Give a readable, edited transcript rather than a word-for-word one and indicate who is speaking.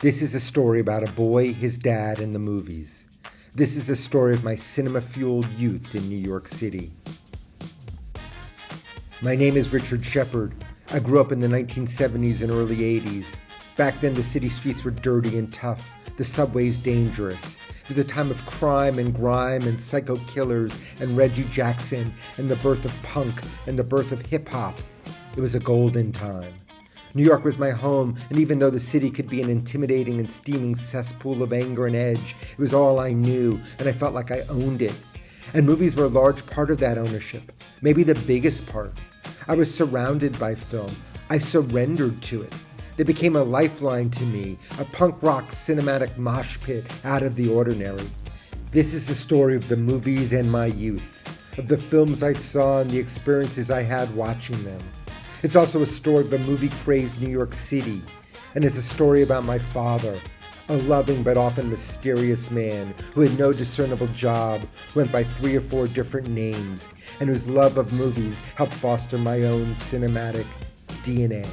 Speaker 1: This is a story about a boy, his dad, and the movies. This is a story of my cinema-fueled youth in New York City. My name is Richard Shepard. I grew up in the 1970s and early 80s. Back then, the city streets were dirty and tough, the subways dangerous. It was a time of crime and grime and psycho killers and Reggie Jackson and the birth of punk and the birth of hip-hop. It was a golden time. New York was my home, and even though the city could be an intimidating and steaming cesspool of anger and edge, it was all I knew, and I felt like I owned it. And movies were a large part of that ownership, maybe the biggest part. I was surrounded by film. I surrendered to it. They became a lifeline to me, a punk rock cinematic mosh pit out of the ordinary. This is the story of the movies and my youth, of the films I saw and the experiences I had watching them. It's also a story of a movie-crazed New York City, and it's a story about my father, a loving but often mysterious man who had no discernible job, who went by 3 or 4 different names, and whose love of movies helped foster my own cinematic DNA.